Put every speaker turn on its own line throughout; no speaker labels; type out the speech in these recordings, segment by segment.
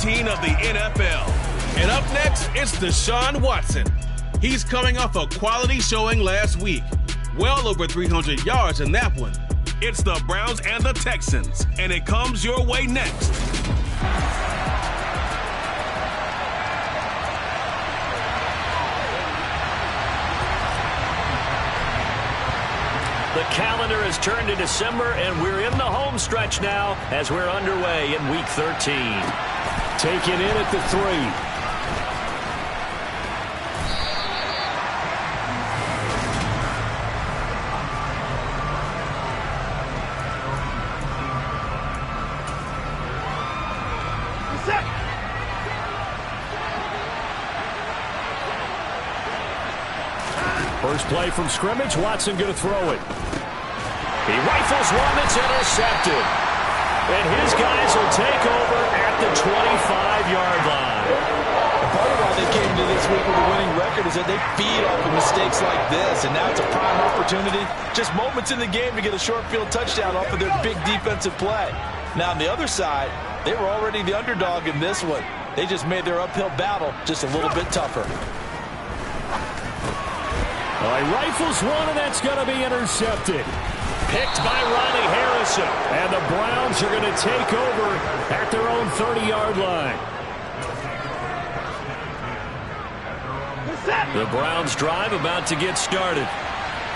13 of the NFL. And up next, it's Deshaun Watson. He's coming off a quality showing last week. Well over 300 yards in that one. It's the Browns and the Texans, and it comes your way next.
The calendar has turned to December, and we're in the home stretch now as we're underway in Week 13.
Taken in at the 3. First play from scrimmage, Watson going to throw it.
He rifles one that's intercepted. And his guys will take over at the 25-yard line.
And part of why they came to this week with a winning record is that they feed off of mistakes like this. And now it's a prime opportunity, just moments in the game to get a short field touchdown off of their big defensive play. Now on the other side, they were already the underdog in this one. They just made their uphill battle just a little bit tougher.
He rifles one, and that's going to be intercepted.
Picked by Ronnie Harrison.
And the Browns are going to take over at their own 30-yard line.
The Browns drive about to get started.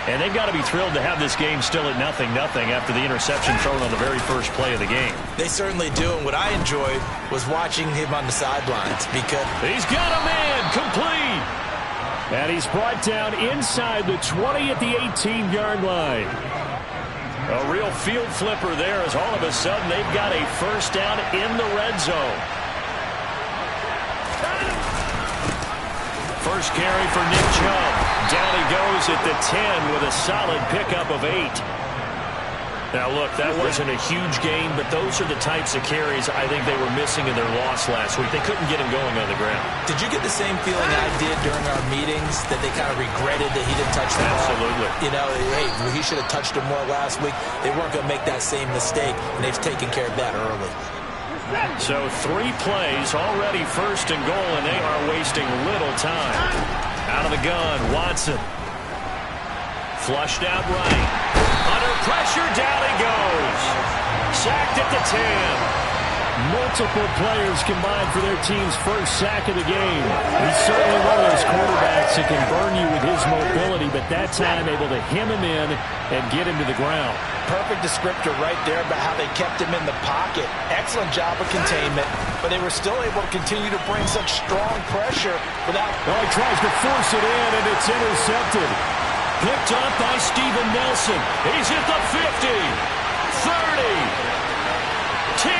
And they've got to be thrilled to have this game still at 0-0 after the interception thrown on the very first play of the game.
They certainly do, and what I enjoyed was watching him on the sidelines because
he's got a man complete.
And he's brought down inside the 20 at the 18-yard line.
A real field flipper there as all of a sudden they've got a first down in the red zone. First carry for Nick Chubb. Down he goes at the 10 with a solid pickup of 8. Now, look, that wasn't a huge gain, but those are the types of carries I think they were missing in their loss last week. They couldn't get him going on the ground.
Did you get the same feeling I did during our meetings, that they kind of regretted that he didn't touch the ball?
Absolutely.
You know, hey, he should have touched him more last week. They weren't going to make that same mistake, and they've taken care of that early.
So 3 plays, already first and goal, and they are wasting little time. Out of the gun, Watson. Flushed out right. Under pressure, down he goes. Sacked at the 10.
Multiple players combined for their team's first sack of the game. He's certainly one of those quarterbacks that can burn you with his mobility, but that time able to hem him in and get him to the ground.
Perfect descriptor right there about how they kept him in the pocket. Excellent job of containment, but they were still able to continue to bring such strong pressure without...
Well, he tries to force it in, and it's intercepted.
Picked up by Steven Nelson. He's at the 50, 30, 10.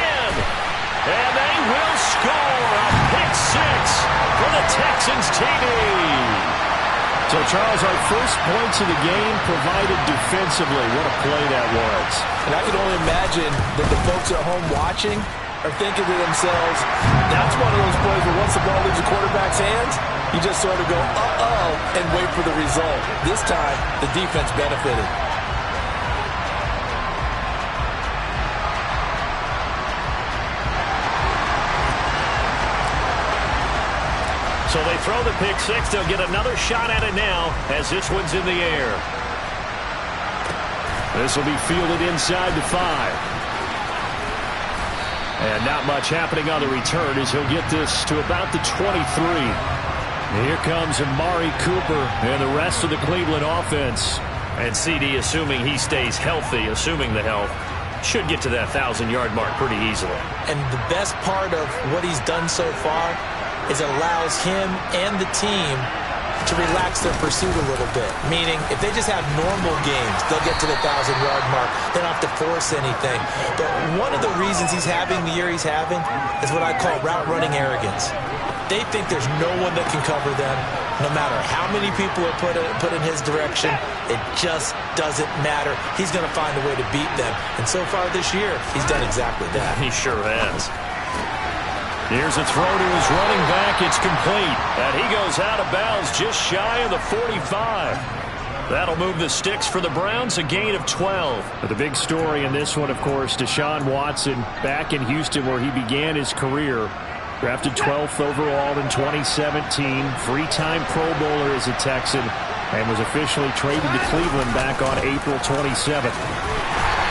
And they will score a pick 6 for the Texans TD.
So, Charles, our first points of the game provided defensively. What a play that was.
And I can only imagine that the folks at home watching are thinking to themselves, that's one of those plays where once the ball leaves the quarterback's hands, you just sort of go, uh-oh, and wait for the result. This time, the defense benefited.
So they throw the pick 6. They'll get another shot at it now as this one's in the air.
This will be fielded inside the 5. And not much happening on the return as he'll get this to about the 23. Here comes Amari Cooper and the rest of the Cleveland offense.
And CD, assuming he stays healthy, assuming the health, should get to that 1,000-yard mark pretty easily.
And the best part of what he's done so far is it allows him and the team to relax their pursuit a little bit. Meaning, if they just have normal games, they'll get to the 1,000-yard mark. They don't have to force anything. But one of the reasons he's having the year he's having is what I call route-running arrogance. They think there's no one that can cover them. No matter how many people are put in his direction, it just doesn't matter. He's going to find a way to beat them. And so far this year, he's done exactly that.
He sure has.
Here's a throw to his running back. It's complete.
And he goes out of bounds just shy of the 45. That'll move the sticks for the Browns, a gain of 12.
But the big story in this one, of course, Deshaun Watson back in Houston where he began his career. Drafted 12th overall in 2017. Three-time Pro Bowler as a Texan and was officially traded to Cleveland back on April 27th.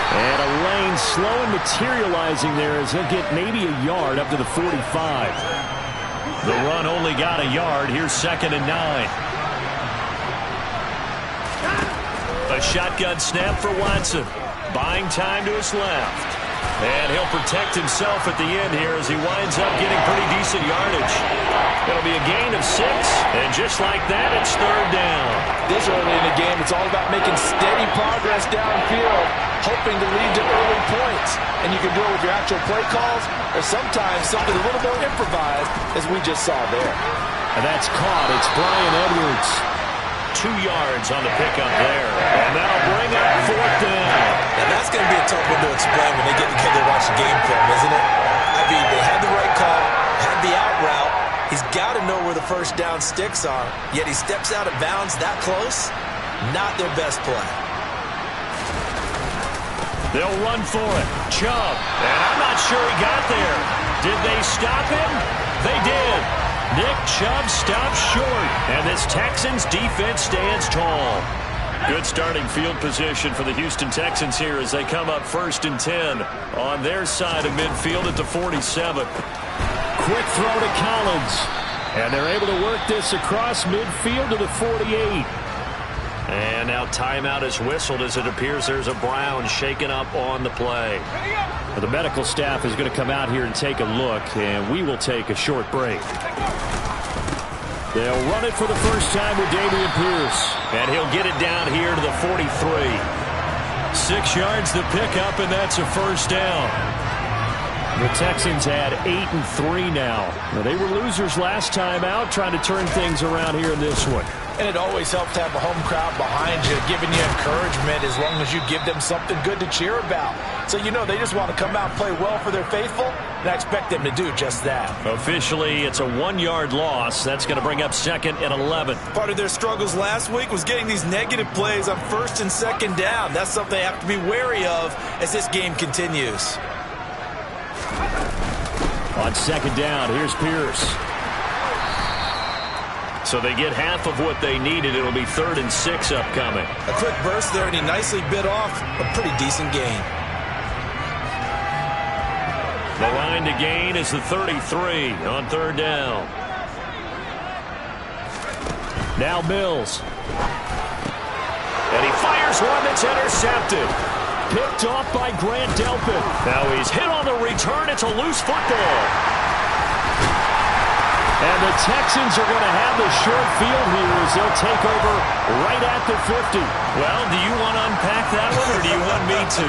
And a lane slow and materializing there as he'll get maybe a yard up to the 45.
The run only got a yard. Here's 2nd and 9. A shotgun snap for Watson. Buying time to his left. And he'll protect himself at the end here as he winds up getting pretty decent yardage. It'll be a gain of 6. And just like that, it's 3rd down.
This early in the game, it's all about making steady progress downfield, hoping to lead to early points. And you can do it with your actual play calls, or sometimes something a little more improvised, as we just saw there.
And that's caught. It's Brian Edwards.
2 yards on the pickup there. And that'll bring up 4th down.
And that's going to be a tough one to explain when they get together to watch the game film, isn't it? I mean, they had the right call, had the out route. He's got to know where the first down sticks are, yet he steps out of bounds that close. Not their best play.
They'll run for it. Chubb. And I'm not sure he got there. Did they stop him? They did. Nick Chubb stops short. And this Texans defense stands tall. Good starting field position for the Houston Texans here as they come up 1st and 10 on their side of midfield at the 47.
Quick throw to Collins. And they're able to work this across midfield to the 48.
And now timeout is whistled as it appears there's a Brown shaken up on the play.
Well, the medical staff is going to come out here and take a look, and we will take a short break. They'll run it for the first time with Dameon Pierce.
And he'll get it down here to the 43. 6 yards to pick up, and that's a 1st down.
The Texans had 8-3 now. They were losers last time out, trying to turn things around here in this one.
And it always helps to have a home crowd behind you, giving you encouragement as long as you give them something good to cheer about. So you know they just want to come out and play well for their faithful, and I expect them to do just that.
Officially, it's a 1-yard loss. That's going to bring up 2nd and 11.
Part of their struggles last week was getting these negative plays on 1st and 2nd down. That's something they have to be wary of as this game continues.
On 2nd down, here's Pierce.
So they get half of what they needed. It'll be 3rd and 6 upcoming.
A quick burst there, and he nicely bit off a pretty decent gain.
The line to gain is the 33 on 3rd down.
Now Mills.
And he fires one that's intercepted.
Picked off by Grant Delpit.
Now he's hit on the return. It's a loose football.
And the Texans are going to have the short field here as they'll take over right at the 50.
Well, do you want to unpack that one, or do you want me to?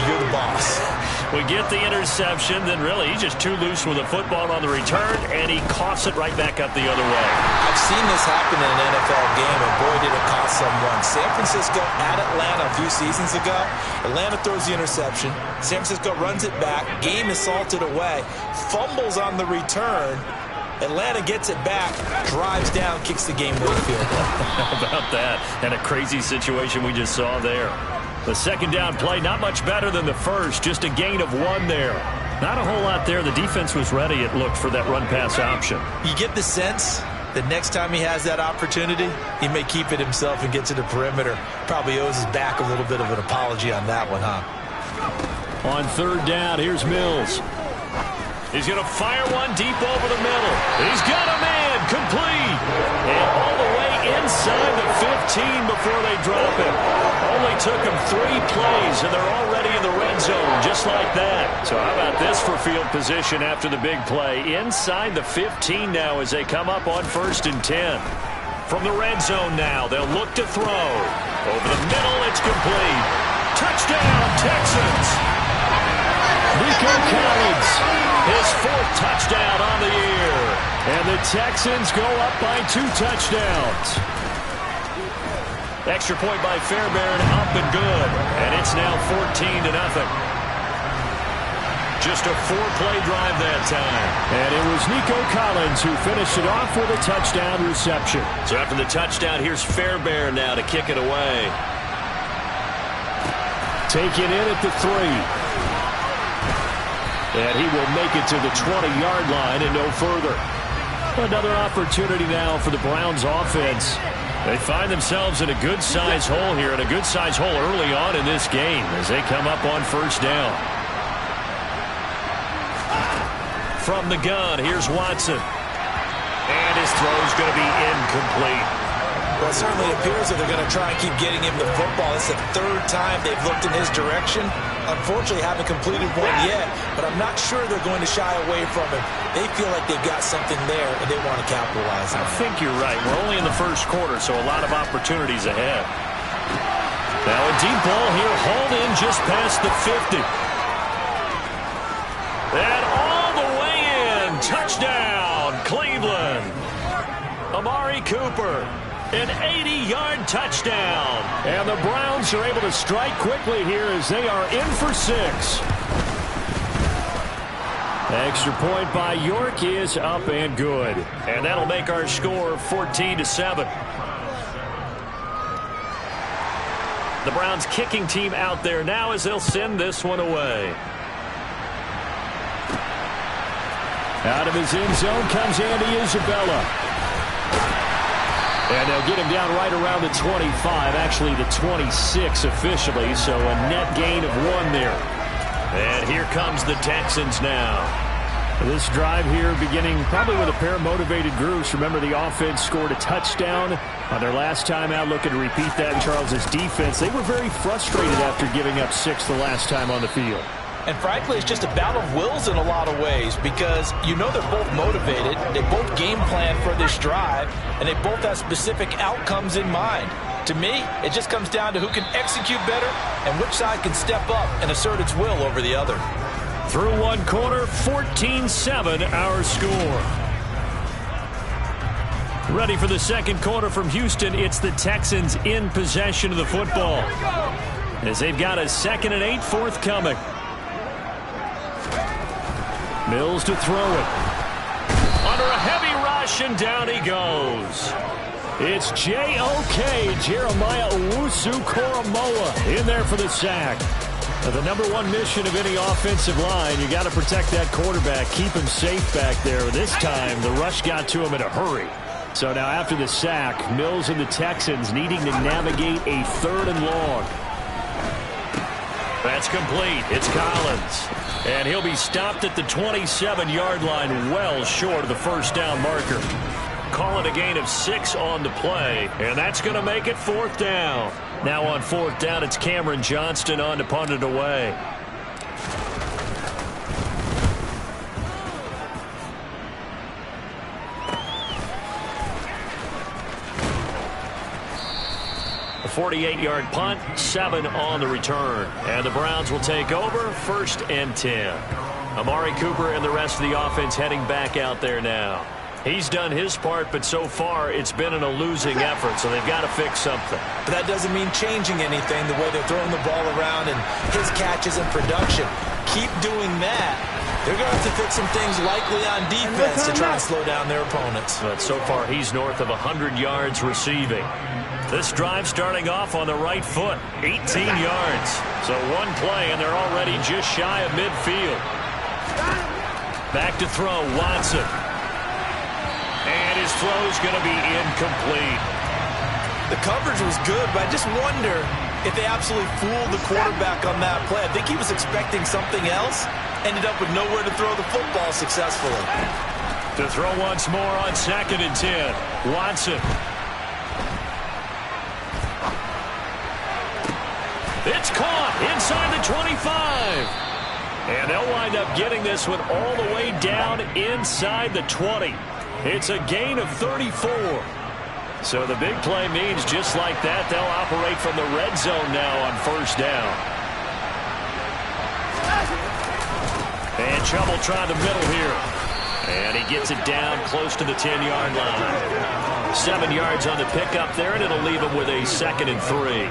You're the boss.
We get the interception, then really he's just too loose with the football on the return, and he coughs it right back up the other way.
I've seen this happen in an NFL game, and boy, did it cost someone. San Francisco at Atlanta a few seasons ago. Atlanta throws the interception. San Francisco runs it back. Game is salted away. Fumbles on the return. Atlanta gets it back, drives down, kicks the game-winning field goal.
How about that? And a crazy situation we just saw there. The 2nd down play, not much better than the first, just a gain of 1 there. Not a whole lot there. The defense was ready, it looked, for that run-pass option.
You get the sense that next time he has that opportunity, he may keep it himself and get to the perimeter. Probably owes his back a little bit of an apology on that one, huh?
On 3rd down, here's Mills.
He's going to fire one deep over the middle. He's got a man, complete. And all the way inside the 15 before they drop him. Only took him 3 plays, and they're already in the red zone, just like that. So how about this for field position after the big play? Inside the 15 now as they come up on 1st and 10. From the red zone now, they'll look to throw. Over the middle, it's complete. Touchdown, Texans.
Nico Collins.
His 4th touchdown on the year.
And the Texans go up by 2 touchdowns.
Extra point by Fairbairn, up and good. And it's now 14-0. Just a 4-play drive that time.
And it was Nico Collins who finished it off with a touchdown reception.
So after the touchdown, here's Fairbairn now to kick it away.
Take it in at the 3. And he will make it to the 20-yard line and no further. Another opportunity now for the Browns offense. They find themselves in a good-sized hole here, and a good-sized hole early on in this game as they come up on first down. From the gun, here's Watson. And his throw's going to be incomplete.
Well, it certainly appears that they're going to try and keep getting him the football. It's the third time they've looked in his direction. Unfortunately, haven't completed one yet, but I'm not sure they're going to shy away from him. They feel like they've got something there, and they want to capitalize on it.
I think you're right. We're only in the first quarter, so a lot of opportunities ahead. Now a deep ball here, hauled in just past the 50. And all the way in. Touchdown, Cleveland. Amari Cooper. An 80-yard touchdown.
And the Browns are able to strike quickly here as they are in for 6. Extra point by York is up and good.
And that'll make our score 14-7. The Browns kicking team out there now as they'll send this one away.
Out of his end zone comes Andy Isabella. And they'll get him down right around the 25, actually the 26 officially, so a net gain of 1 there.
And here comes the Texans now.
This drive here beginning probably with a pair of motivated groups. Remember, the offense scored a touchdown on their last time out. Looking to repeat that in Charles's defense. They were very frustrated after giving up 6 the last time on the field.
And frankly, it's just a battle of wills in a lot of ways because you know they're both motivated, they both game plan for this drive, and they both have specific outcomes in mind. To me, it just comes down to who can execute better and which side can step up and assert its will over the other.
Through one quarter, 14-7 our score.
Ready for the second quarter from Houston. It's the Texans in possession of the football as they've got a 2nd and 8 forthcoming.
Mills to throw it.
Under a heavy rush, and down he goes.
It's J.O.K. Jeremiah Owusu-Koramoah in there for the sack. Now, the number one mission of any offensive line, you got to protect that quarterback, keep him safe back there. This time, the rush got to him in a hurry. So now after the sack, Mills and the Texans needing to navigate a 3rd and long.
That's complete. It's Collins. And he'll be stopped at the 27-yard line, well short of the first down marker. Call it a gain of 6 on the play, and that's going to make it 4th down. Now on 4th down, it's Cameron Johnston on to punt it away. A 48-yard punt, 7 on the return. And the Browns will take over, 1st and 10. Amari Cooper and the rest of the offense heading back out there now. He's done his part, but so far it's been in a losing effort, so they've got to fix something.
But that doesn't mean changing anything, the way they're throwing the ball around and his catches and production. Keep doing that. They're going to have to fix some things likely on defense to try and slow down their opponents.
But so far he's north of 100 yards receiving. This drive starting off on the right foot, 18 yards. So one play, and they're already just shy of midfield. Back to throw, Watson. And his throw is going to be incomplete.
The coverage was good, but I just wonder if they absolutely fooled the quarterback on that play. I think he was expecting something else. Ended up with nowhere to throw the football successfully.
To throw once more on 2nd and 10. Watson. It's caught inside the 25. And they'll wind up getting this one all the way down inside the 20. It's a gain of 34. So the big play means just like that, they'll operate from the red zone now on 1st down. And trouble trying the middle here. And he gets it down close to the 10-yard line. 7 yards on the pickup there, and it'll leave him with a 2nd and 3.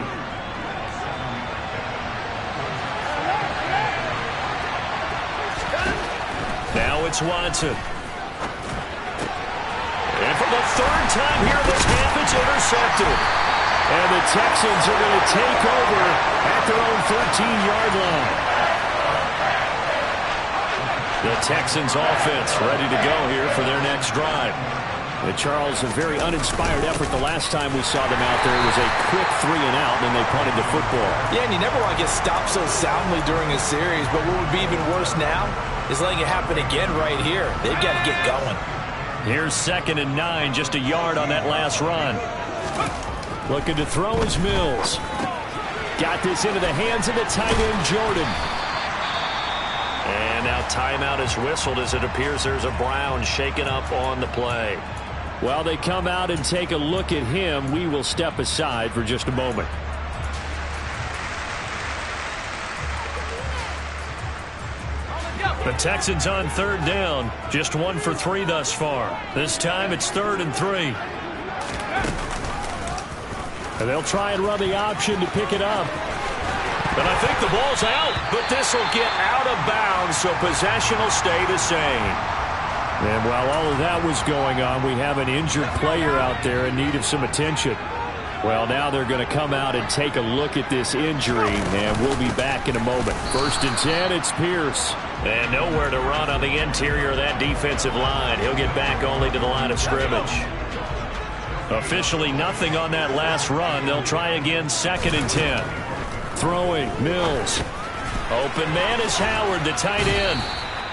Now it's Watson. And for the 3rd time here this half, it's intercepted.
And the Texans are going to take over at their own 13-yard line.
The Texans offense ready to go here for their next drive.
Charles, a very uninspired effort the last time we saw them out there. It was a quick 3 and out, and then they punted the football.
Yeah, and you never want to get stopped so soundly during a series, but what would be even worse now is letting it happen again right here. They've got to get going.
Here's 2nd and 9, just a yard on that last run.
Looking to throw is Mills. Got this into the hands of the tight end, Jordan.
And now timeout is whistled as it appears there's a Brown shaken up on the play.
While they come out and take a look at him, we will step aside for just a moment.
The Texans on 3rd down. Just 1 for 3 thus far. This time it's 3rd and 3.
And they'll try and run the option to pick it up.
But I think the ball's out. But this will get out of bounds, so possession will stay the same.
And while all of that was going on, we have an injured player out there in need of some attention. Well, now they're going to come out and take a look at this injury, and we'll be back in a moment. 1st and 10, it's Pierce.
And nowhere to run on the interior of that defensive line. He'll get back only to the line of scrimmage. Officially nothing on that last run. They'll try again 2nd and 10.
Throwing, Mills.
Open man is Howard, the tight end.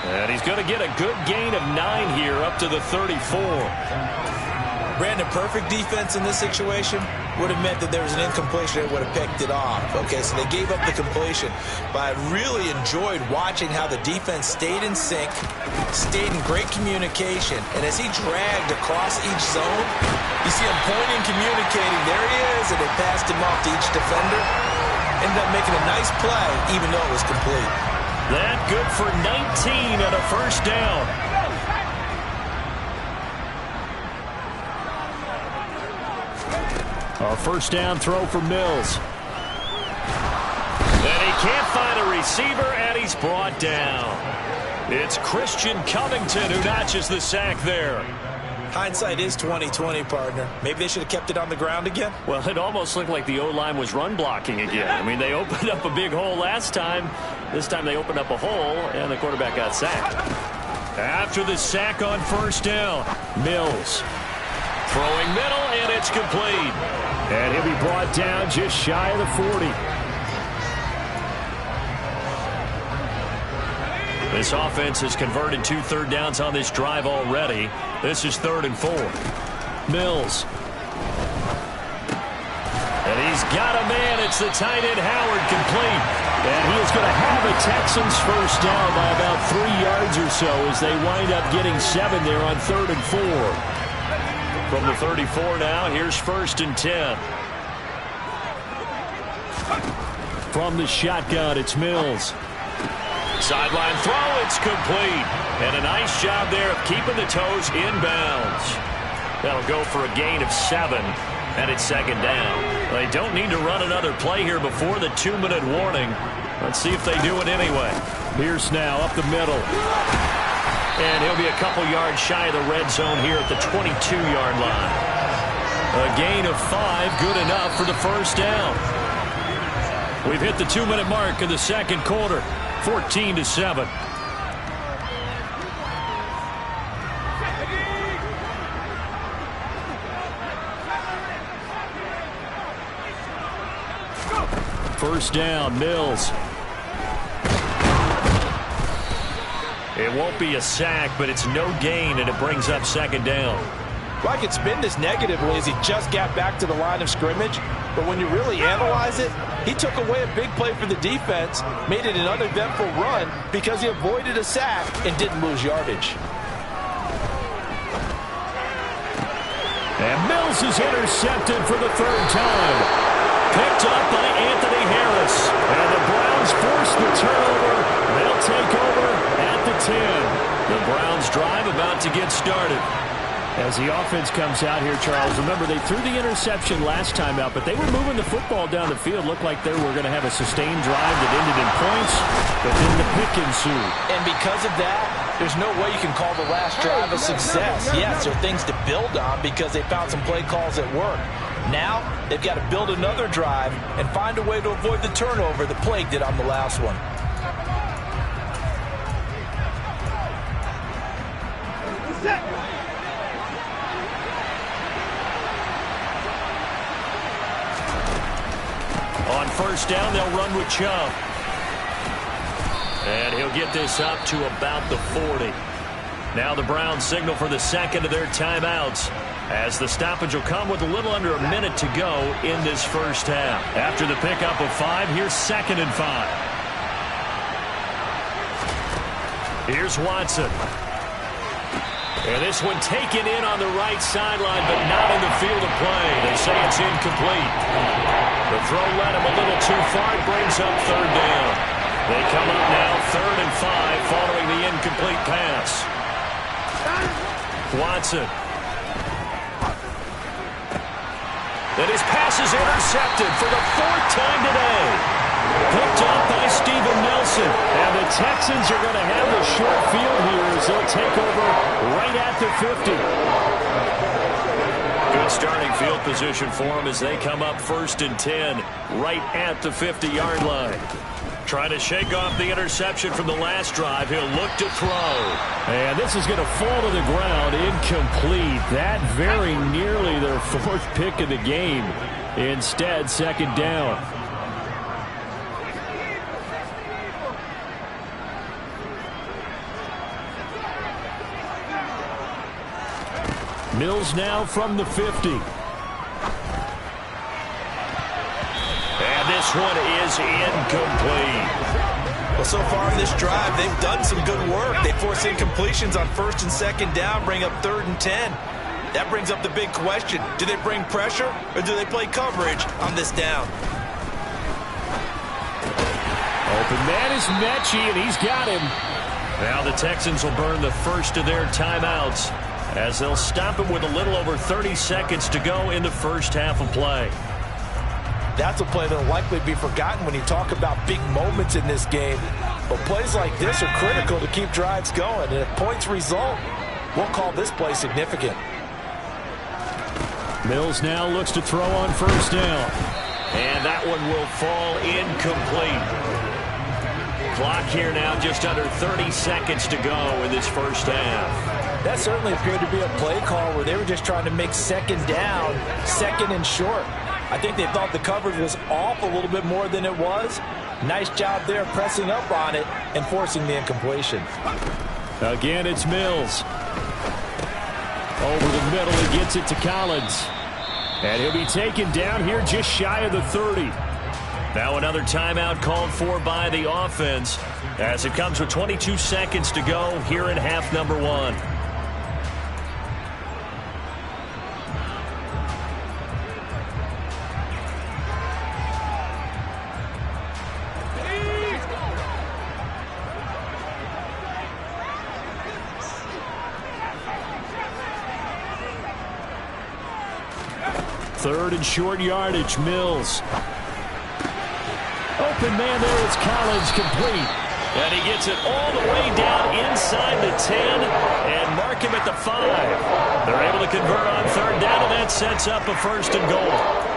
And he's going to get a good gain of 9 here up to the 34.
Brandon, perfect defense in this situation would have meant that there was an incompletion that would have picked it off. Okay, so they gave up the completion. But I really enjoyed watching how the defense stayed in sync, stayed in great communication. And as he dragged across each zone, you see him pointing, communicating. There he is, and they passed him off to each defender. Ended up making a nice play, even though it was complete.
That good for 19 and a 1st down.
A 1st down throw for Mills.
And he can't find a receiver, and he's brought down. It's Christian Covington who notches the sack there.
Hindsight is 20/20, partner. Maybe they should have kept it on the ground again.
Well, it almost looked like the O-line was run blocking again. I mean, they opened up a big hole last time. This time they opened up a hole, and the quarterback got sacked.
After the sack on 1st down, Mills.
Throwing middle, and it's complete.
And he'll be brought down just shy of the 40.
This offense has converted 2 third downs on this drive already. This is 3rd and 4.
Mills.
And he's got a man. It's the tight end Howard, complete.
And he is going to have a Texans 1st down by about 3 yards or so as they wind up getting 7 there on 3rd and 4.
From the 34 now, here's 1st and 10.
From the shotgun, it's Mills.
Sideline throw, it's complete. And a nice job there of keeping the toes inbounds. That'll go for a gain of 7, and it's 2nd down. They don't need to run another play here before the 2-minute warning. Let's see if they do it anyway.
Pierce now up the middle.
And he'll be a couple yards shy of the red zone here at the 22-yard line. A gain of 5, good enough for the 1st down. We've hit the 2-minute mark of the 2nd quarter. 14-7.
First down, Mills.
It won't be a sack, but it's no gain, and it brings up 2nd down.
Well, I could spin this negatively as he just got back to the line of scrimmage. But when you really analyze it, he took away a big play for the defense, made it an uneventful run because he avoided a sack and didn't lose yardage.
And Mills is intercepted for the 3rd time. Picked up by Anthony Harris. And the Browns force the turnover. They'll take over at the 10.
The Browns drive about to get started.
As the offense comes out here, Charles, remember they threw the interception last time out, but they were moving the football down the field. Looked like they were going to have a sustained drive that ended in points, but then the pick ensued.
And because of that, there's no way you can call the last drive a success. Yes, there are things to build on because they found some play calls that work. Now, they've got to build another drive and find a way to avoid the turnover that plagued it on the last one.
On first down, they'll run with Chubb. And he'll get this up to about the 40. Now the Browns signal for the second of their timeouts, as the stoppage will come with a little under a minute to go in this first half. After the pickup of 5, here's 2nd and 5. Here's Watson. And this one taken in on the right sideline, but not in the field of play. They say it's incomplete. The throw led him a little too far. It brings up 3rd down. They come up now 3rd and 5 following the incomplete pass. Watson. Then his pass is intercepted for the 4th time today. Picked up by Steven Nelson. And the Texans are going to have the short field here as they'll take over right at the 50. Good starting field position for them as they come up 1st and 10 right at the 50-yard line. Trying to shake off the interception from the last drive. He'll look to throw.
And this is going to fall to the ground incomplete. That very nearly their 4th pick of the game. Instead, 2nd down. Mills now from the 50.
And this one is incomplete.
Well, so far in this drive, they've done some good work. They force incompletions on 1st and 2nd down, bring up 3rd and 10. That brings up the big question. Do they bring pressure or do they play coverage on this down?
Open man is Mechie, and he's got him.
Now the Texans will burn the first of their timeouts as they'll stop him with a little over 30 seconds to go in the first half of play.
That's a play that will likely be forgotten when you talk about big moments in this game. But plays like this are critical to keep drives going. And if points result, we'll call this play significant.
Mills now looks to throw on 1st down.
And that one will fall incomplete. Clock here now just under 30 seconds to go in this first half.
That certainly appeared to be a play call where they were just trying to make 2nd down, 2nd and short. I think they thought the coverage was off a little bit more than it was. Nice job there pressing up on it and forcing the incompletion.
Again, it's Mills. Over the middle, he gets it to Collins. And he'll be taken down here just shy of the 30.
Now another timeout called for by the offense as it comes with 22 seconds to go here in half number 1.
Third and short yardage, Mills. Open man there is Collins, complete.
And he gets it all the way down inside the 10 and mark him at the 5. They're able to convert on 3rd down, and that sets up a 1st and goal.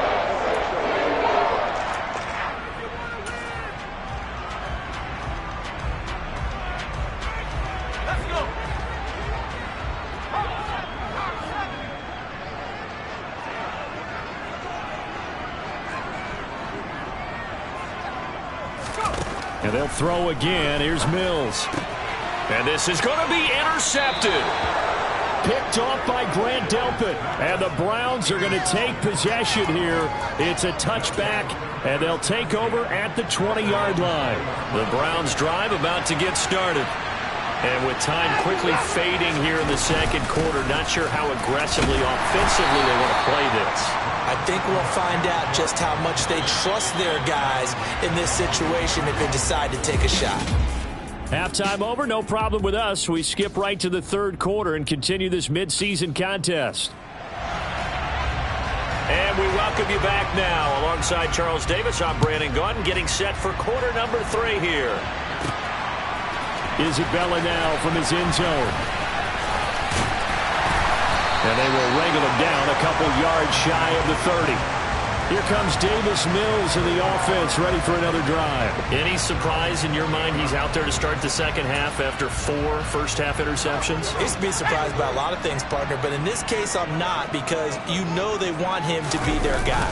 And they'll throw again. Here's Mills.
And this is going to be intercepted.
Picked off by Grant Delpit. And the Browns are going to take possession here. It's a touchback, and they'll take over at the 20-yard line.
The Browns drive about to get started. And with time quickly fading here in the 2nd quarter, not sure how aggressively, offensively they want to play this.
I think we'll find out just how much they trust their guys in this situation if they decide to take a shot.
Halftime over, no problem with us. We skip right to the 3rd quarter and continue this midseason contest.
And we welcome you back now. Alongside Charles Davis, I'm Brandon Gaudin, getting set for quarter number 3 here.
Isabella now from his end zone. And they will wrangle him down a couple yards shy of the 30. Here comes Davis Mills in the offense, ready for another drive.
Any surprise in your mind he's out there to start the second half after 4 first-half interceptions?
I used to be surprised by a lot of things, partner, but in this case I'm not, because you know they want him to be their guy.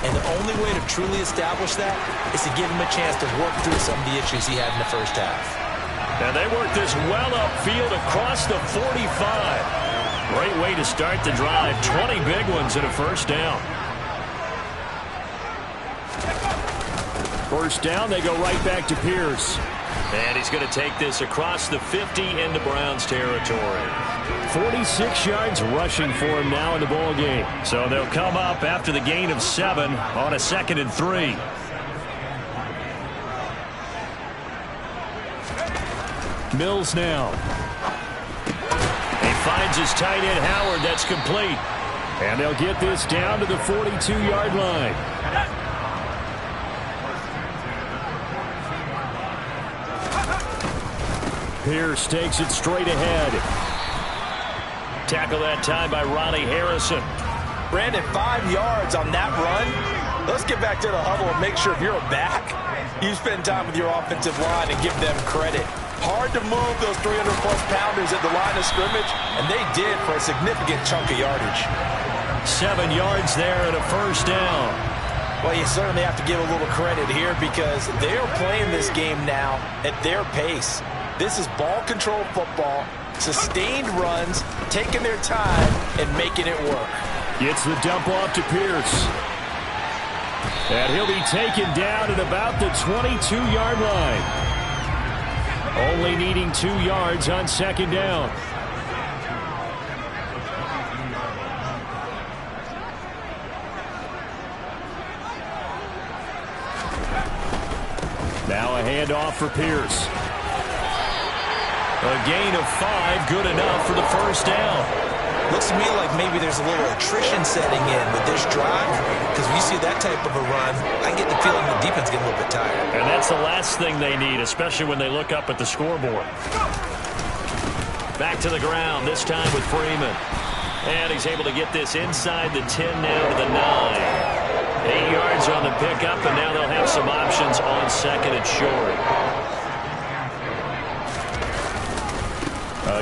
And the only way to truly establish that is to give him a chance to work through some of the issues he had in the first half.
And they work this well upfield across the 45. Great way to start the drive. 20 big ones and a first down.
First down, they go right back to Pierce.
And he's going to take this across the 50 into Browns territory.
46 yards rushing for him now in the ball game.
So they'll come up after the gain of 7 on a 2nd and 3.
Mills now.
He finds his tight end Howard. That's complete.
And they'll get this down to the 42-yard line. Pierce takes it straight ahead.
Tackle that time by Ronnie Harrison.
Brandon, 5 yards on that run. Let's get back to the huddle and make sure if you're a back, you spend time with your offensive line and give them credit. Hard to move those 300-plus pounders at the line of scrimmage, and they did for a significant chunk of yardage.
7 yards there and a first down.
Well, you certainly have to give a little credit here because they are playing this game now at their pace. This is ball control football, sustained runs, taking their time, and making it work.
Gets the dump off to Pierce. And he'll be taken down at about the 22-yard line. Only needing 2 yards on second down. Now a handoff for Pierce.
A gain of 5, good enough for the first down.
Looks to me like maybe there's a little attrition setting in with this drive, because when you see that type of a run, I get the feeling the defense getting a little bit tired.
And that's the last thing they need, especially when they look up at the scoreboard. Back to the ground, this time with Freeman. And he's able to get this inside the 10 now to the 9. 8 yards on the pickup, and now they'll have some options on second and short.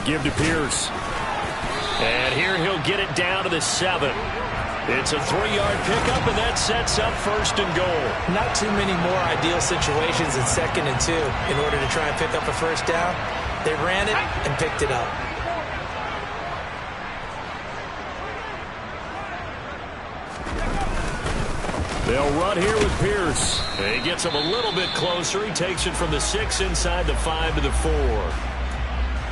Give to Pierce.
And here he'll get it down to the 7. It's a 3-yard pickup, and that sets up first and goal.
Not too many more ideal situations in 2nd and 2 in order to try and pick up a first down. They ran it and picked it up.
They'll run here with Pierce.
He gets him a little bit closer. He takes it from the 6 inside the 5 to the 4.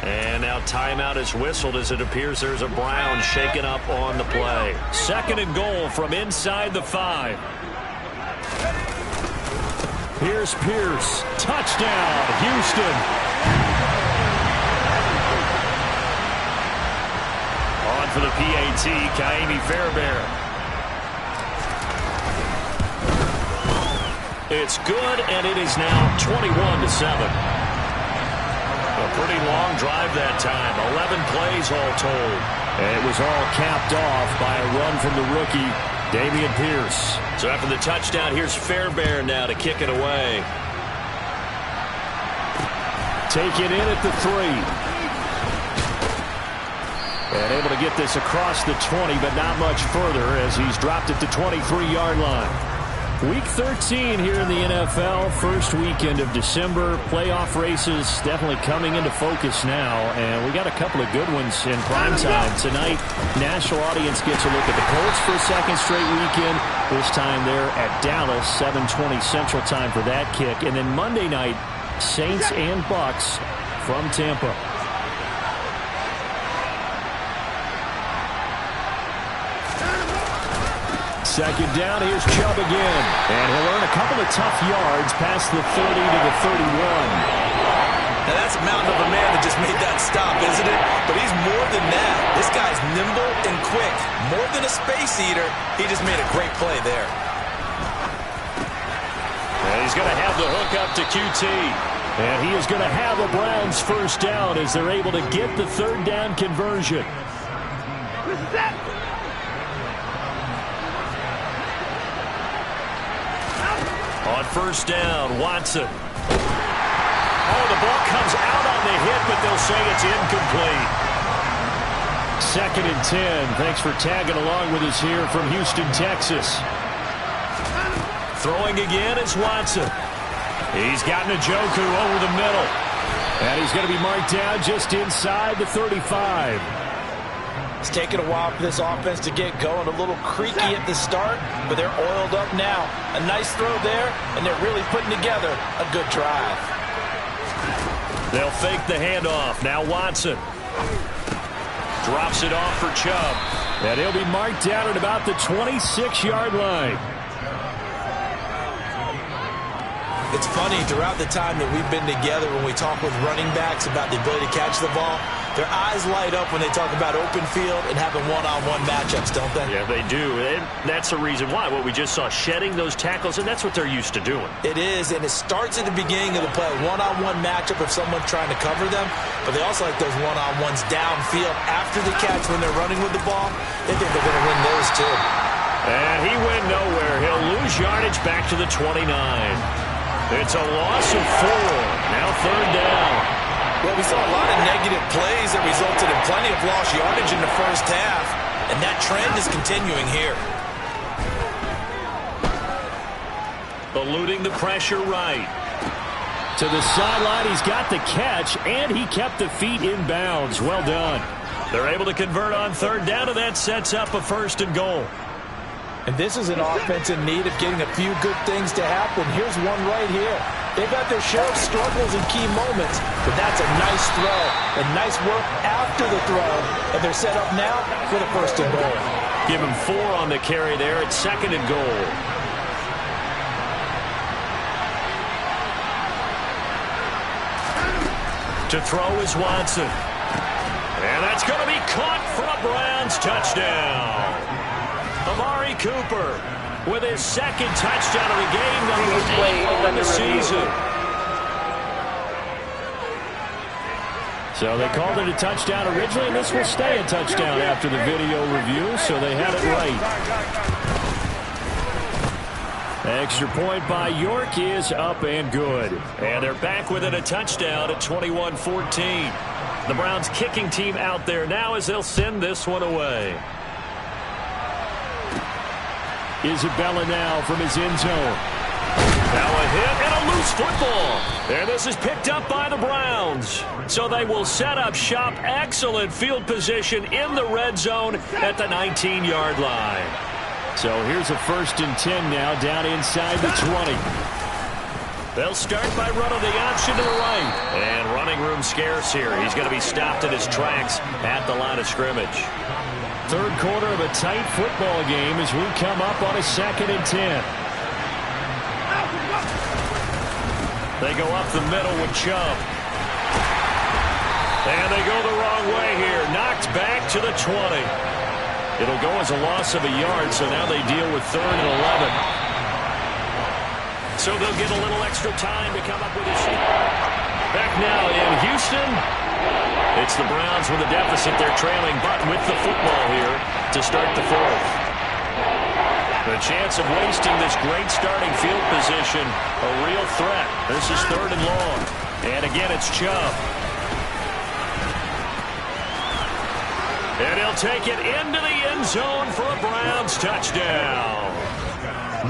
And now timeout is whistled as it appears there's a Brown shaken up on the play. 2nd and goal from inside the 5.
Here's Pierce. Touchdown, Houston.
On for the PAT, Ka'imi Fairbairn. It's good, and it is now 21-7. A pretty long drive that time. 11 plays all told.
And it was all capped off by a run from the rookie, Dameon Pierce.
So after the touchdown, here's Fairbairn now to kick it away.
Take it in at the 3. And able to get this across the 20, but not much further as he's dropped it to 23-yard line. Week 13 here in the NFL, first weekend of December. Playoff races definitely coming into focus now, and we got a couple of good ones in prime time. Tonight, national audience gets a look at the Colts for a second straight weekend. This time they're at Dallas, 7:20 Central Time for that kick. And then Monday night, Saints and Bucks from Tampa. Second down, here's Chubb again. And he'll earn a couple of tough yards past the 30 to the 31.
Now that's a mountain of a man that just made that stop, isn't it? But he's more than that. This guy's nimble and quick. More than a space eater, he just made a great play there.
And he's going to have the hook up to QT.
And he is going to have a Browns first down as they're able to get the third down conversion.
On first down, Watson. Oh, the ball comes out on the hit, but they'll say it's incomplete.
2nd and 10. Thanks for tagging along with us here from Houston, Texas.
Throwing again is Watson. He's got Njoku over the middle.
And he's going to be marked down just inside the 35.
It's taken a while for this offense to get going. A little creaky at the start, but they're oiled up now. A nice throw there, and they're really putting together a good drive.
They'll fake the handoff. Now Watson drops it off for Chubb.
And he'll be marked down at about the 26-yard line.
It's funny, throughout the time that we've been together, when we talk with running backs about the ability to catch the ball, their eyes light up when they talk about open field and having one-on-one matchups, don't they?
Yeah, they do. And that's the reason why. What we just saw, shedding those tackles, and that's what they're used to doing.
It is, and it starts at the beginning of the play. One-on-one matchup if someone's trying to cover them, but they also like those one-on-ones downfield after the catch when they're running with the ball. They think they're going to win those, too.
And he went nowhere. He'll lose yardage back to the 29. It's a loss of 4. Now 3rd down.
Well, we saw a lot of negative plays that resulted in plenty of lost yardage in the first half, and that trend is continuing here.
Eluding the pressure right.
To the sideline, he's got the catch, and he kept the feet in bounds. Well done.
They're able to convert on 3rd down, and that sets up a 1st and goal.
And this is an offense in need of getting a few good things to happen. Here's one right here. They've had their share of struggles in key moments, but that's a nice throw and nice work after the throw. And they're set up now for the 1st and goal.
Give him 4 on the carry there at 2nd and goal. To throw is Watson. And that's going to be caught for a Browns touchdown. Amari Cooper with his 2nd touchdown of the game, number 8 on the season.
So they called it a touchdown originally, and this will stay a touchdown after the video review, so they had it right. Extra point by York is up and good.
And they're back within a touchdown at 21-14. The Browns kicking team out there now as they'll send this one away.
Isabella now from his end zone.
Now a hit and a loose football. And this is picked up by the Browns. So they will set up shop. Excellent field position in the red zone at the 19-yard line.
So here's a 1st and 10 now down inside the 20.
They'll start by running the option to the right. And running room scarce here. He's going to be stopped in his tracks at the line of scrimmage.
3rd quarter of a tight football game as we come up on a 2nd and 10.
They go up the middle with Chubb. And they go the wrong way here. Knocked back to the 20. It'll go as a loss of a yard, so now they deal with 3rd and 11. So they'll get a little extra time to come up with a shot. Back now in Houston. It's the Browns with a deficit. They're trailing, but with the football here to start the 4th. The chance of wasting this great starting field position, a real threat. This is 3rd and long. And again, it's Chubb. And he'll take it into the end zone for a Browns touchdown.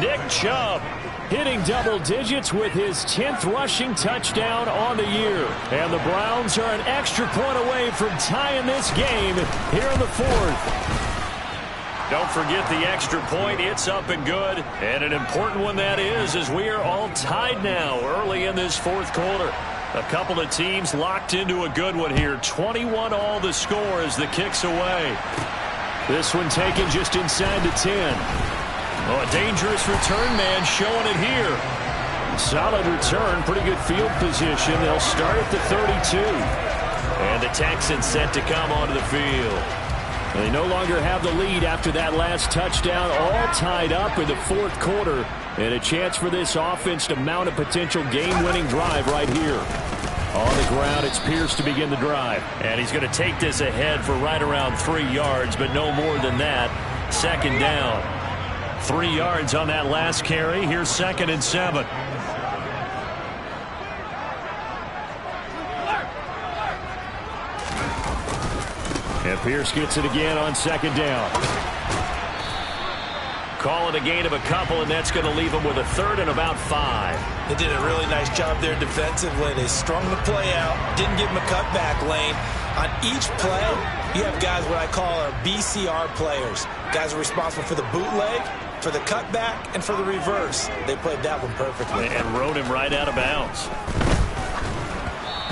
Nick Chubb
hitting double digits with his 10th rushing touchdown on the year. And the Browns are an extra point away from tying this game here in the 4th.
Don't forget the extra point. It's up and good. And an important one that is, as we are all tied now early in this 4th quarter. A couple of teams locked into a good one here. 21 all the score as the kick's away.
This one taken just inside the 10.
Oh, a dangerous return man showing it here.
Solid return, pretty good field position. They'll start at the 32.
And the Texans set to come onto the field.
They no longer have the lead after that last touchdown, all tied up in the 4th quarter. And a chance for this offense to mount a potential game-winning drive right here. On the ground, it's Pierce to begin the drive.
And he's going to take this ahead for right around 3 yards, but no more than that. 2nd down. 3 yards on that last carry. Here's 2nd and 7.
And Pierce gets it again on 2nd down.
Call it a gain of a couple, and that's going to leave them with a 3rd and about 5.
They did a really nice job there defensively. They strung the play out, didn't give them a cutback lane. On each play, you have guys what I call our BCR players. Guys are responsible for the bootleg, for the cutback, and for the reverse. They played that one perfectly.
And rode him right out of bounds.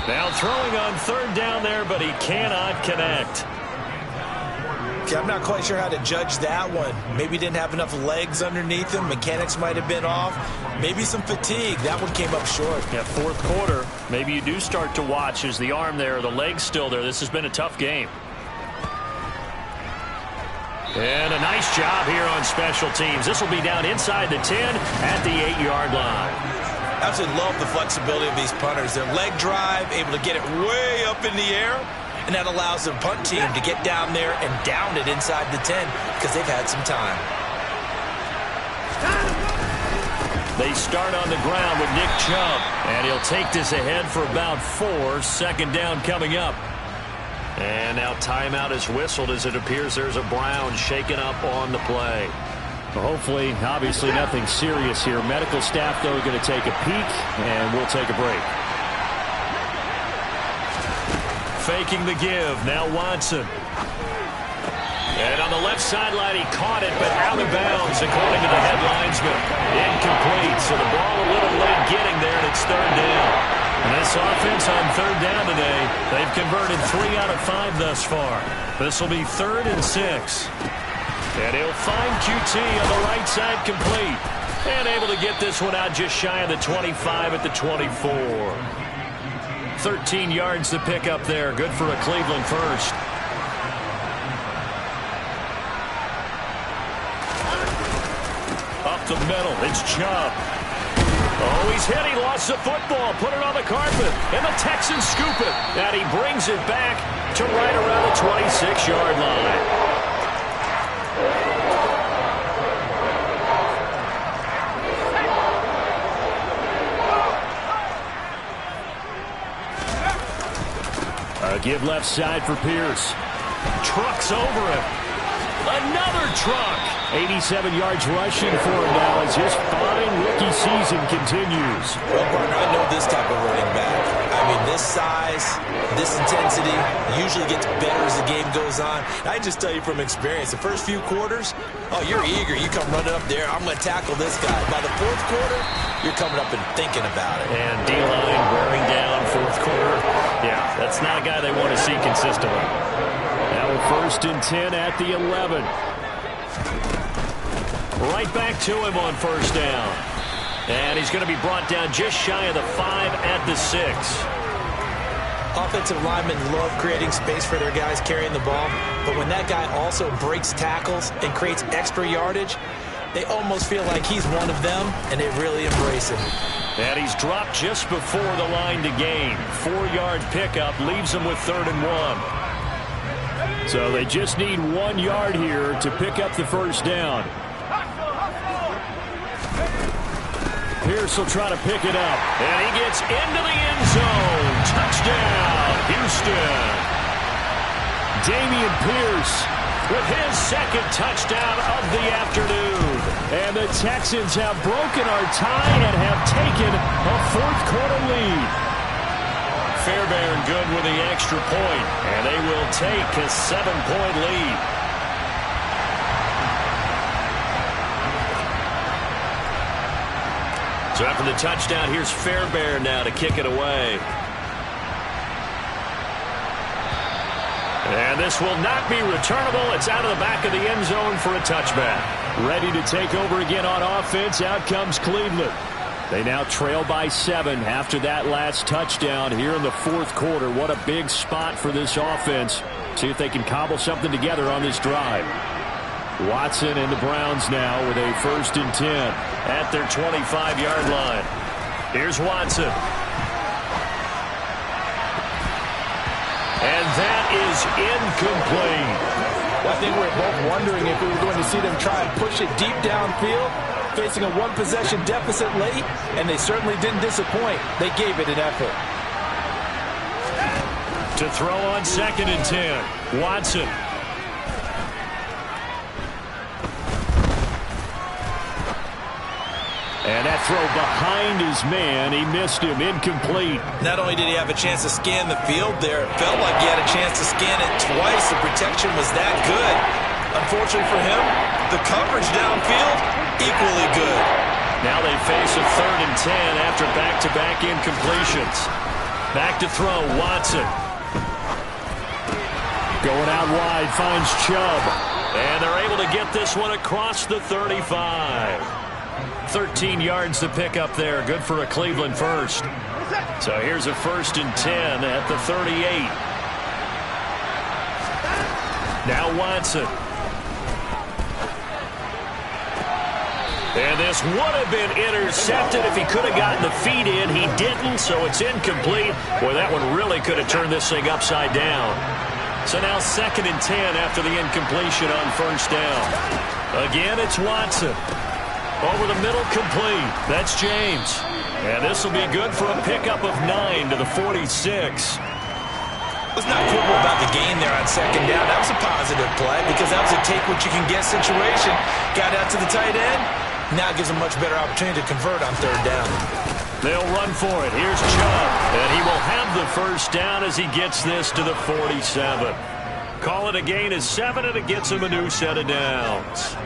Now throwing on 3rd down there, but he cannot connect.
Okay, I'm not quite sure how to judge that one. Maybe didn't have enough legs underneath him. Mechanics might have been off. Maybe some fatigue. That one came up short.
Yeah, 4th quarter. Maybe you do start to watch. Is the arm there, the leg's still there? This has been a tough game. And a nice job here on special teams. This will be down inside the 10 at the 8-yard line.
Absolutely love the flexibility of these punters. Their leg drive, able to get it way up in the air, and that allows the punt team to get down there and down it inside the 10 because they've had some time.
They start on the ground with Nick Chubb, and he'll take this ahead for about 4. 2nd down coming up. And now timeout is whistled as it appears there's a Brown shaken up on the play.
Well, hopefully, obviously nothing serious here. Medical staff, though, are going to take a peek, and we'll take a break.
Faking the give. Now Watson. And on the left sideline, he caught it, but out of bounds, according to the head linesman. Incomplete, so the ball a little late getting there, and it's 3rd down. And this offense on 3rd down today, they've converted 3 out of 5 thus far. This will be 3rd and 6. And he'll find Kttn on the right side complete. And able to get this one out just shy of the 25 at the 24. 13 yards to pick up there. Good for a Cleveland first. Up the middle. It's Chubb. Oh, he's hit. He lost the football. Put it on the carpet. And the Texans scoop it. And he brings it back to right around the 26-yard line.
Give left side for Pierce.
Trucks over him. Another truck.
87 yards rushing for him now as his fine rookie season continues.
Well, partner, I know this type of running back. I mean, this size, this intensity usually gets better as the game goes on. I just tell you from experience, the first few quarters, oh, you're eager. You come running up there. I'm going to tackle this guy. By the 4th quarter, you're coming up and thinking about it.
And D-line wearing down 4th quarter. Yeah, that's not a guy they want to see consistently.
Now we're 1st and 10 at the 11.
Right back to him on 1st down. And he's going to be brought down just shy of the 5 at the 6.
Offensive linemen love creating space for their guys carrying the ball, but when that guy also breaks tackles and creates extra yardage, they almost feel like he's one of them, and they really embrace him.
And he's dropped just before the line to gain. 4-yard pickup leaves him with 3rd and 1.
So they just need 1 yard here to pick up the 1st down. Pierce will try to pick it up.
And he gets into the end zone. Touchdown, Houston.
Dameon Pierce
with his 2nd touchdown of the afternoon.
And the Texans have broken our tie and have taken a 4th quarter lead.
Fairbairn good with the extra point, and they will take a 7-point lead. So after the touchdown, here's Fairbairn now to kick it away. And this will not be returnable. It's out of the back of the end zone for a touchback.
Ready to take over again on offense. Out comes Cleveland. They now trail by 7 after that last touchdown here in the 4th quarter. What a big spot for this offense. See if they can cobble something together on this drive. Watson and the Browns now with a 1st and 10
at their 25-yard line. Here's Watson. And that is incomplete.
Well, I think we're both wondering if we were going to see them try and push it deep downfield, facing a one-possession deficit late, and they certainly didn't disappoint. They gave it an effort.
To throw on 2nd and 10, Watson. And that throw behind his man, he missed him, incomplete.
Not only did he have a chance to scan the field there, it felt like he had a chance to scan it twice. The protection was that good. Unfortunately for him, the coverage downfield, equally good.
Now they face a 3rd and 10 after back-to-back incompletions. Back to throw, Watson.
Going out wide, finds Chubb.
And they're able to get this one across the 35. 13 yards to pick up there. Good for a Cleveland first. So here's a 1st and 10 at the 38. Now Watson. And this would have been intercepted if he could have gotten the feet in. He didn't, so it's incomplete. Boy, that one really could have turned this thing upside down. So now 2nd and 10 after the incompletion on 1st down. Again, it's Watson. Over the middle, complete. That's James. And this will be good for a pickup of 9 to the 46.
Let's not quibble about the gain there on 2nd down. That was a positive play because that was a take-what-you-can-get situation. Got out to the tight end. Now gives a much better opportunity to convert on 3rd down.
They'll run for it. Here's Chubb. And he will have the 1st down as he gets this to the 47. Call it a gain of 7, and it gets him a new set of downs.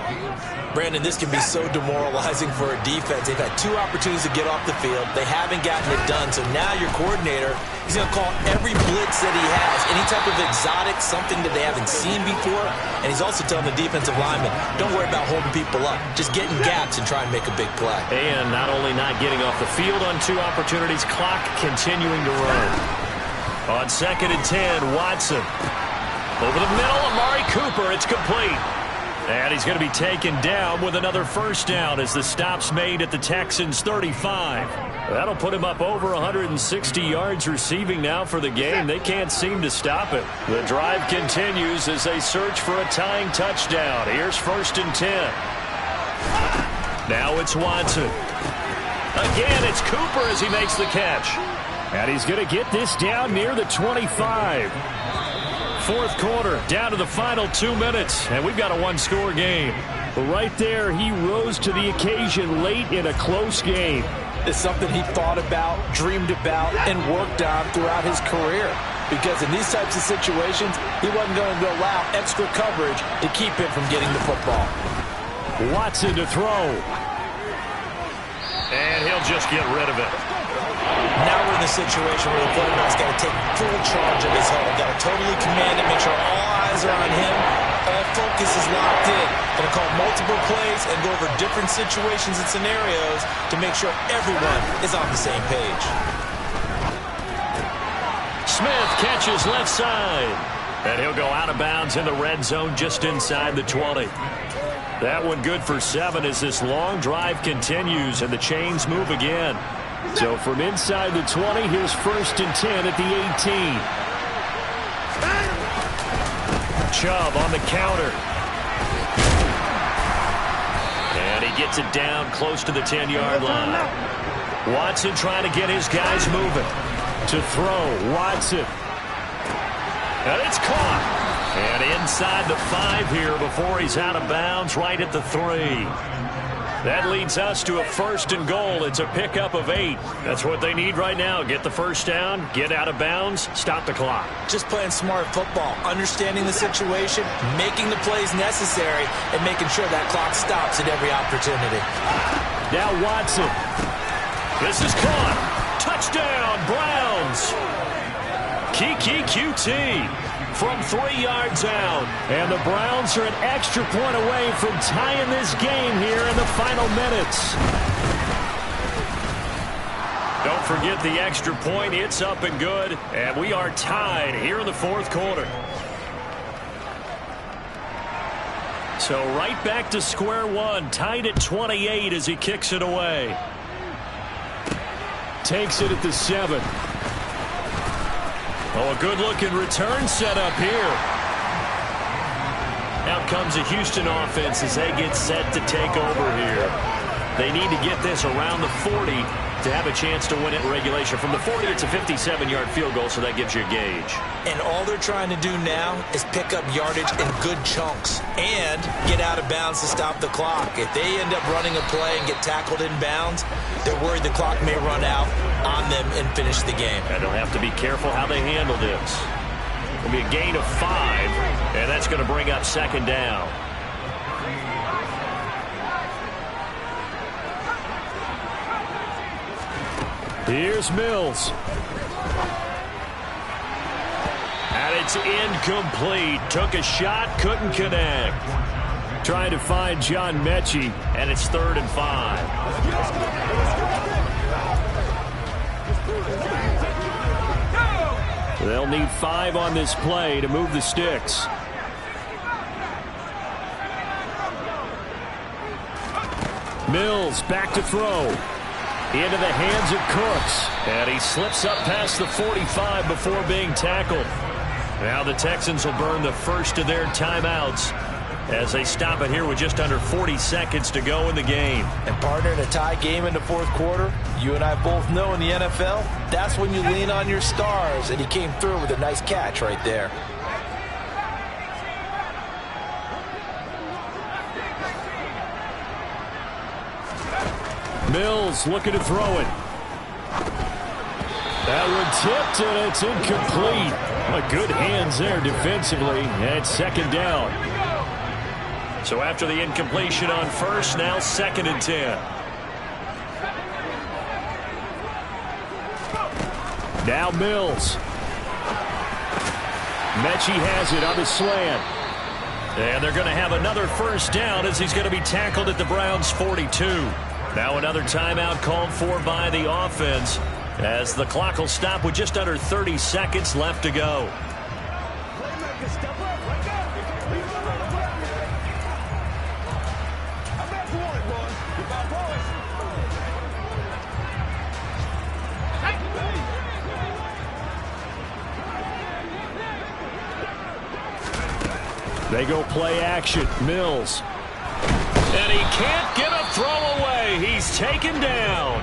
Brandon, this can be so demoralizing for a defense. They've had 2 opportunities to get off the field. They haven't gotten it done. So now your coordinator, he's going to call every blitz that he has, any type of exotic, something that they haven't seen before. And he's also telling the defensive lineman, don't worry about holding people up. Just get in gaps and try and make a big play.
And not only not getting off the field on 2 opportunities, clock continuing to run. On 2nd and 10, Watson. Over the middle, Amari Cooper. It's complete. And he's going to be taken down with another 1st down as the stop's made at the Texans' 35. That'll put him up over 160 yards receiving now for the game. They can't seem to stop it. The drive continues as they search for a tying touchdown. Here's 1st and 10. Now it's Watson. Again, it's Cooper as he makes the catch.
And he's going to get this down near the 25.
4th quarter, down to the final 2 minutes, and we've got a 1-score game.
But right there, he rose to the occasion late in a close game.
It's something he thought about, dreamed about, and worked on throughout his career. Because in these types of situations, he wasn't going to allow extra coverage to keep him from getting the football.
Watson to throw.
And he'll just get rid of it.
Now we're in the situation where the quarterback's got to take full charge of his huddle. Got to totally command it, make sure all eyes are on him. All focus is locked in. Going to call multiple plays and go over different situations and scenarios to make sure everyone is on the same page.
Smith catches left side. And he'll go out of bounds in the red zone just inside the 20. That one good for 7 as this long drive continues and the chains move again. So from inside the 20, here's 1st and 10 at the 18. Chubb on the counter. And he gets it down close to the 10-yard line. Watson trying to get his guys moving.
To throw, Watson.
And it's caught. And inside the 5 here before he's out of bounds right at the 3. That leads us to a 1st and goal. It's a pickup of 8. That's what they need right now. Get the 1st down, get out of bounds, stop the clock.
Just playing smart football, understanding the situation, making the plays necessary, and making sure that clock stops at every opportunity.
Now Watson.
This is caught. Touchdown, Browns. Kttn from 3 yards out.
And the Browns are an extra point away from tying this game here in the final minutes.
Don't forget the extra point. It's up and good. And we are tied here in the 4th quarter. So right back to square one. Tied at 28 as he kicks it away.
Takes it at the 7.
Oh, a good-looking return set up here. Out comes the Houston offense as they get set to take over here. They need to get this around the 40 to have a chance to win it in regulation. From the 40, it's a 57-yard field goal, so that gives you a gauge.
And all they're trying to do now is pick up yardage in good chunks and get out of bounds to stop the clock. If they end up running a play and get tackled in bounds, they're worried the clock may run out on them and finish the game.
And they'll have to be careful how they handle this. It'll be a gain of 5, and that's going to bring up second down.
Here's Mills.
And it's incomplete. Took a shot, couldn't connect.
Trying to find John Mechie.
And it's 3rd and 5.
They'll need 5 on this play to move the sticks. Mills back to throw. Into the hands of Cooks.
And he slips up past the 45 before being tackled. Now the Texans will burn the first of their timeouts as they stop it here with just under 40 seconds to go in the game.
And partner, in a tie game in the fourth quarter, you and I both know in the NFL, that's when you lean on your stars. And he came through with a nice catch right there.
Mills looking to throw it. That one tipped, and it's incomplete. Good hands there defensively, and second down.
So after the incompletion on first, now 2nd and 10.
Now Mills. Mechie has it on the slant.
And they're going to have another first down as he's going to be tackled at the Browns' 42. Now another timeout called for by the offense as the clock will stop with just under 30 seconds left to go.
They go play action. Mills.
And he can't get a throw away. He's taken down.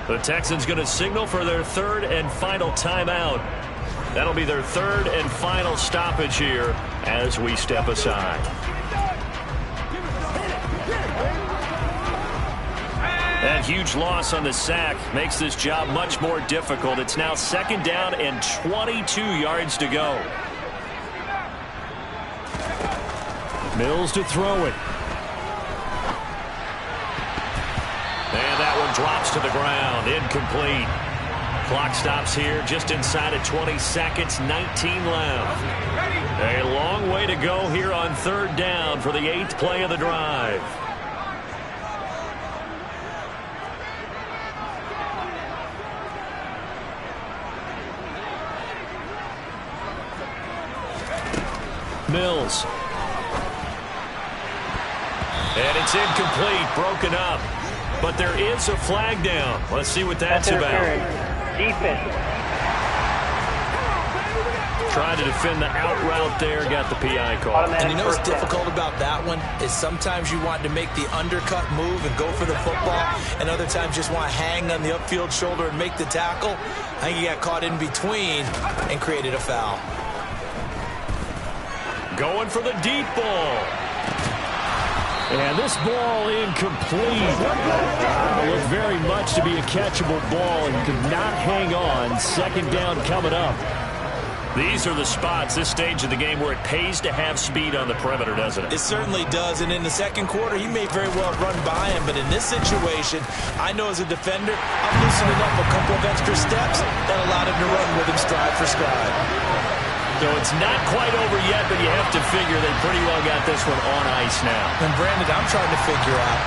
The Texans going to signal for their 3rd and final timeout. That'll be their 3rd and final stoppage here as we step aside. That huge loss on the sack makes this job much more difficult. It's now 2nd down and 22 yards to go.
Mills to throw it.
And that one drops to the ground. Incomplete. Clock stops here just inside of 20 seconds. 19 left. A long way to go here on 3rd down for the 8th play of the drive.
Mills.
And it's incomplete, broken up. But there is a flag down. Let's see what that's about.
Defense.
Trying to defend the out route there, got the PI call.
And you know what's difficult about that one is sometimes you want to make the undercut move and go for the football, and other times just want to hang on the upfield shoulder and make the tackle. I think he got caught in between and created a foul.
Going for the deep ball.
And this ball incomplete. Looked very much to be a catchable ball and could not hang on. 2nd down coming up.
These are the spots, this stage of the game, where it pays to have speed on the perimeter, doesn't it?
It certainly does, and in the second quarter, he may very well run by him, but in this situation, I know as a defender, I'm loosening up a couple of extra steps that allowed him to run with him stride for stride.
So it's not quite over yet, but you have to figure they pretty well got this one on ice now.
And Brandon, I'm trying to figure out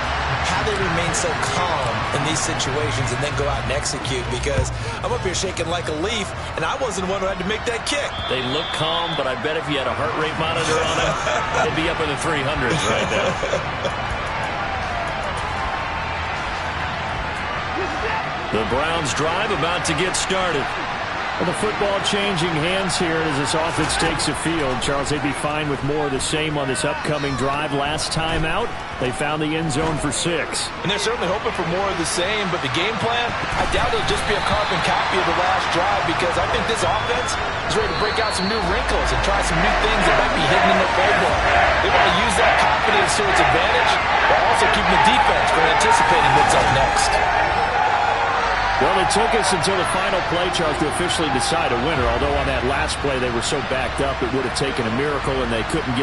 how they remain so calm in these situations and then go out and execute, because I'm up here shaking like a leaf, and I wasn't the one who had to make that kick.
They look calm, but I bet if you had a heart rate monitor on it, it'd be up in the 300s right now.
The Browns drive about to get started. Well, the football changing hands here as this offense takes the field. Charles, they'd be fine with more of the same on this upcoming drive. Last time out, they found the end zone for 6.
And they're certainly hoping for more of the same, but the game plan, I doubt it'll just be a carbon copy of the last drive, because I think this offense is ready to break out some new wrinkles and try some new things that might be hidden in their playbook. They want to use that confidence to its advantage, while also keeping the defense from anticipating what's up next.
Well, it took us until the final play, Charles, to officially decide a winner, although on that last play they were so backed up it would have taken a miracle and they couldn't get